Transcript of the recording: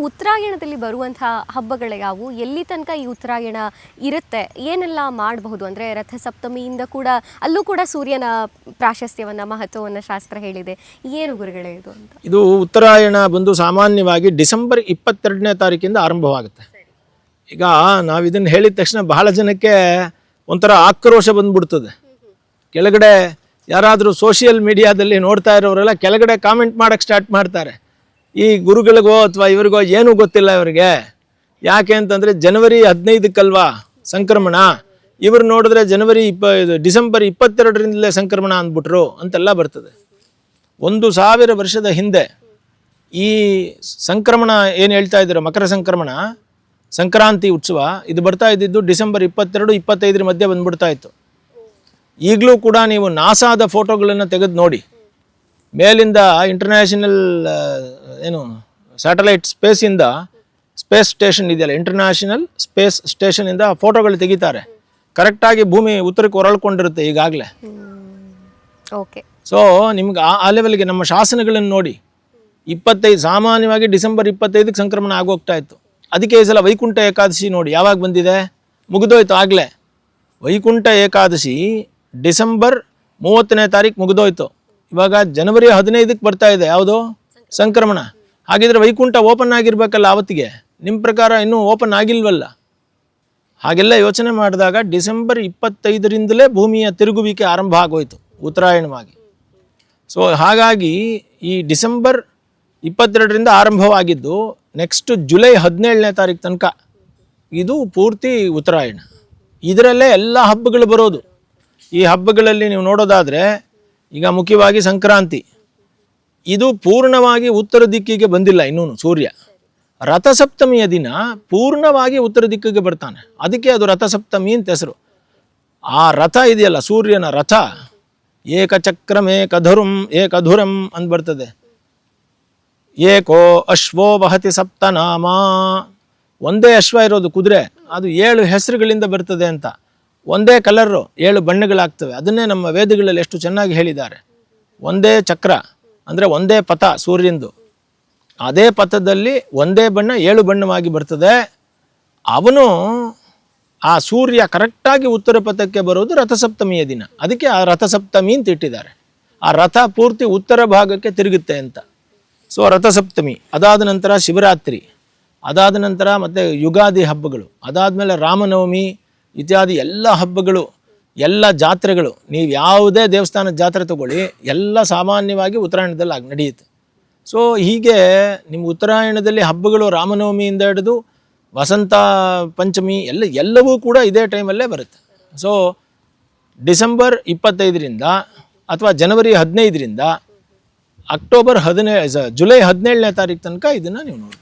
ಉತ್ತರಾಯಣದಲ್ಲಿ ಬರುವಂತಹ ಹಬ್ಬಗಳು ಯಾವುವು, ಎಲ್ಲಿ ತನಕ ಈ ಉತ್ತರಾಯಣ ಇರುತ್ತೆ, ಏನೆಲ್ಲ ಮಾಡಬಹುದು? ಅಂದರೆ ರಥಸಪ್ತಮಿಯಿಂದ ಕೂಡ ಅಲ್ಲೂ ಕೂಡ ಸೂರ್ಯನ ಪ್ರಾಶಸ್ತ್ಯವನ್ನು ಮಹತ್ವವನ್ನು ಶಾಸ್ತ್ರ ಹೇಳಿದೆ. ಏನು ಗುರುಗಳೇ ಇದು ಅಂತ? ಇದು ಉತ್ತರಾಯಣ ಬಂದು ಸಾಮಾನ್ಯವಾಗಿ ಡಿಸೆಂಬರ್ 22ನೇ ತಾರೀಕಿಂದ ಆರಂಭವಾಗುತ್ತೆ. ಈಗ ನಾವು ಇದನ್ನು ಹೇಳಿದ ತಕ್ಷಣ ಬಹಳ ಜನಕ್ಕೆ ಒಂಥರ ಆಕ್ರೋಶ ಬಂದ್ಬಿಡ್ತದೆ. ಕೆಳಗಡೆ ಯಾರಾದರೂ ಸೋಷಿಯಲ್ ಮೀಡಿಯಾದಲ್ಲಿ ನೋಡ್ತಾ ಇರೋರೆಲ್ಲ ಕೆಳಗಡೆ ಕಾಮೆಂಟ್ ಮಾಡೋಕ್ಕೆ ಸ್ಟಾರ್ಟ್ ಮಾಡ್ತಾರೆ, ಈ ಗುರುಗಳಿಗೋ ಅಥವಾ ಇವರಿಗೋ ಏನೂ ಗೊತ್ತಿಲ್ಲ ಇವರಿಗೆ. ಯಾಕೆ ಅಂತಂದರೆ ಜನವರಿ 15ಕ್ಕಲ್ವಾ ಸಂಕ್ರಮಣ, ಇವರು ನೋಡಿದ್ರೆ ಡಿಸೆಂಬರ್ 22ರಿಂದಲೇ ಸಂಕ್ರಮಣ ಅಂದ್ಬಿಟ್ರು ಅಂತೆಲ್ಲ ಬರ್ತದೆ. 1000 ವರ್ಷದ ಹಿಂದೆ ಈ ಸಂಕ್ರಮಣ ಏನು ಹೇಳ್ತಾ ಇದ್ದೀರೋ ಮಕರ ಸಂಕ್ರಮಣ, ಸಂಕ್ರಾಂತಿ ಉತ್ಸವ, ಇದು ಬರ್ತಾ ಇದ್ದಿದ್ದು ಡಿಸೆಂಬರ್ 22-25 ಮಧ್ಯೆ ಬಂದ್ಬಿಡ್ತಾ ಇತ್ತು. ಈಗಲೂ ಕೂಡ ನೀವು ನಾಸಾದ ಫೋಟೋಗಳನ್ನು ತೆಗೆದು ನೋಡಿ, ಮೇಲಿಂದ ಇಂಟರ್ನ್ಯಾಷನಲ್ ಸ್ಯಾಟಲೈಟ್ ಸ್ಪೇಸ್ ಸ್ಟೇಷನ್ ಇದೆಯಲ್ಲ, ಇಂಟರ್ನ್ಯಾಷನಲ್ ಸ್ಪೇಸ್ ಸ್ಟೇಷನಿಂದ ಫೋಟೋಗಳು ತೆಗಿತಾರೆ. ಕರೆಕ್ಟಾಗಿ ಭೂಮಿ ಉತ್ತರಕ್ಕೆ ಹೊರಳ್ಕೊಂಡಿರುತ್ತೆ ಈಗಾಗಲೇ. ಓಕೆ. ಸೊ ನಿಮ್ಗೆ ಆ ಲೆವೆಲ್ಗೆ ನಮ್ಮ ಶಾಸನಗಳನ್ನು ನೋಡಿ, 25 ಸಾಮಾನ್ಯವಾಗಿ ಡಿಸೆಂಬರ್ 25ಕ್ಕೆ ಸಂಕ್ರಮಣ ಆಗೋಗ್ತಾ ಇತ್ತು. ಅದಕ್ಕೆ ಈ ಸಲ ವೈಕುಂಠ ಏಕಾದಶಿ ನೋಡಿ ಯಾವಾಗ ಬಂದಿದೆ, ಮುಗಿದೋಯ್ತು ಆಗಲೇ. ವೈಕುಂಠ ಏಕಾದಶಿ ಡಿಸೆಂಬರ್ 30ನೇ ತಾರೀಕು ಮುಗಿದೋಯ್ತು. ಇವಾಗ ಜನವರಿ 15ಕ್ಕೆ ಬರ್ತಾ ಇದೆ ಯಾವುದು ಸಂಕ್ರಮಣ. ಹಾಗಿದ್ರೆ ವೈಕುಂಠ ಓಪನ್ ಆಗಿರ್ಬೇಕಲ್ಲ ಆವತ್ತಿಗೆ, ನಿಮ್ಮ ಪ್ರಕಾರ ಇನ್ನೂ ಓಪನ್ ಆಗಿಲ್ವಲ್ಲ. ಹಾಗೆಲ್ಲ ಯೋಚನೆ ಮಾಡಿದಾಗ ಡಿಸೆಂಬರ್ 25ರಿಂದಲೇ ಭೂಮಿಯ ತಿರುಗುವಿಕೆ ಆರಂಭ ಆಗೋಯ್ತು ಉತ್ತರಾಯಣವಾಗಿ. ಸೊ ಹಾಗಾಗಿ ಈ ಡಿಸೆಂಬರ್ 22ರಿಂದ ಆರಂಭವಾಗಿದ್ದು ನೆಕ್ಸ್ಟ್ ಜುಲೈ 17ನೇ ತಾರೀಕು ತನಕ ಇದು ಪೂರ್ತಿ ಉತ್ತರಾಯಣ. ಇದರಲ್ಲೇ ಎಲ್ಲ ಹಬ್ಬಗಳು ಬರೋದು. ಈ ಹಬ್ಬಗಳಲ್ಲಿ ನೀವು ನೋಡೋದಾದರೆ ಈಗ ಮುಖ್ಯವಾಗಿ ಸಂಕ್ರಾಂತಿ, ಇದು ಪೂರ್ಣವಾಗಿ ಉತ್ತರ ದಿಕ್ಕಿಗೆ ಬಂದಿಲ್ಲ ಇನ್ನೂ ಸೂರ್ಯ. ರಥಸಪ್ತಮಿಯ ದಿನ ಪೂರ್ಣವಾಗಿ ಉತ್ತರ ದಿಕ್ಕಿಗೆ ಬರ್ತಾನೆ, ಅದಕ್ಕೆ ಅದು ರಥಸಪ್ತಮಿ ಅಂತ ಹೆಸರು. ಆ ರಥ ಇದೆಯಲ್ಲ ಸೂರ್ಯನ ರಥ, ಏಕಚಕ್ರಂ ಏಕಧುರಂ ಅಂತ ಬರ್ತದೆ. ಏಕೋ ಅಶ್ವೋ ವಹತಿ ಸಪ್ತನಾಮ, ಒಂದೇ ಅಶ್ವ ಇರೋದು ಕುದುರೆ, ಅದು 7 ಹೆಸರುಗಳಿಂದ ಬರ್ತದೆ ಅಂತ. ಒಂದೇ ಕಲರು 7 ಬಣ್ಣಗಳಾಗ್ತವೆ. ಅದನ್ನೇ ನಮ್ಮ ವೇದಗಳಲ್ಲಿ ಎಷ್ಟು ಚೆನ್ನಾಗಿ ಹೇಳಿದ್ದಾರೆ. ಒಂದೇ ಚಕ್ರ ಅಂದರೆ ಒಂದೇ ಪಥ ಸೂರ್ಯಂದು, ಅದೇ ಪಥದಲ್ಲಿ ಒಂದೇ ಬಣ್ಣ 7 ಬಣ್ಣವಾಗಿ ಬರ್ತದೆ. ಅವನು ಆ ಸೂರ್ಯ ಕರೆಕ್ಟಾಗಿ ಉತ್ತರ ಪಥಕ್ಕೆ ಬರೋದು ರಥಸಪ್ತಮಿಯ ದಿನ, ಅದಕ್ಕೆ ಆ ರಥಸಪ್ತಮಿ ಅಂತ ಇಟ್ಟಿದ್ದಾರೆ. ಆ ರಥ ಪೂರ್ತಿ ಉತ್ತರ ಭಾಗಕ್ಕೆ ತಿರುಗುತ್ತೆ ಅಂತ. ಸೊ ರಥಸಪ್ತಮಿ ಅದಾದ ನಂತರ ಶಿವರಾತ್ರಿ, ಅದಾದ ನಂತರ ಮತ್ತು ಯುಗಾದಿ ಹಬ್ಬಗಳು, ಅದಾದಮೇಲೆ ರಾಮನವಮಿ ಇತ್ಯಾದಿ ಎಲ್ಲ ಹಬ್ಬಗಳು, ಎಲ್ಲ ಜಾತ್ರೆಗಳು. ನೀವು ಯಾವುದೇ ದೇವಸ್ಥಾನದ ಜಾತ್ರೆ ತಗೊಳ್ಳಿ, ಎಲ್ಲ ಸಾಮಾನ್ಯವಾಗಿ ಉತ್ತರಾಯಣದಲ್ಲಿ ನಡೆಯುತ್ತೆ. ಸೊ ಹೀಗೆ ನಿಮ್ಮ ಉತ್ತರಾಯಣದಲ್ಲಿ ಹಬ್ಬಗಳು ರಾಮನವಮಿಯಿಂದ ಹಿಡಿದು ವಸಂತ ಪಂಚಮಿ ಎಲ್ಲವೂ ಕೂಡ ಇದೇ ಟೈಮಲ್ಲೇ ಬರುತ್ತೆ. ಸೊ ಡಿಸೆಂಬರ್ 25ರಿಂದ ಅಥವಾ ಜನವರಿ 15ರಿಂದ ಜುಲೈ 17ನೇ ತಾರೀಕು ತನಕ ಇದನ್ನು ನೀವು ನೋಡಿ.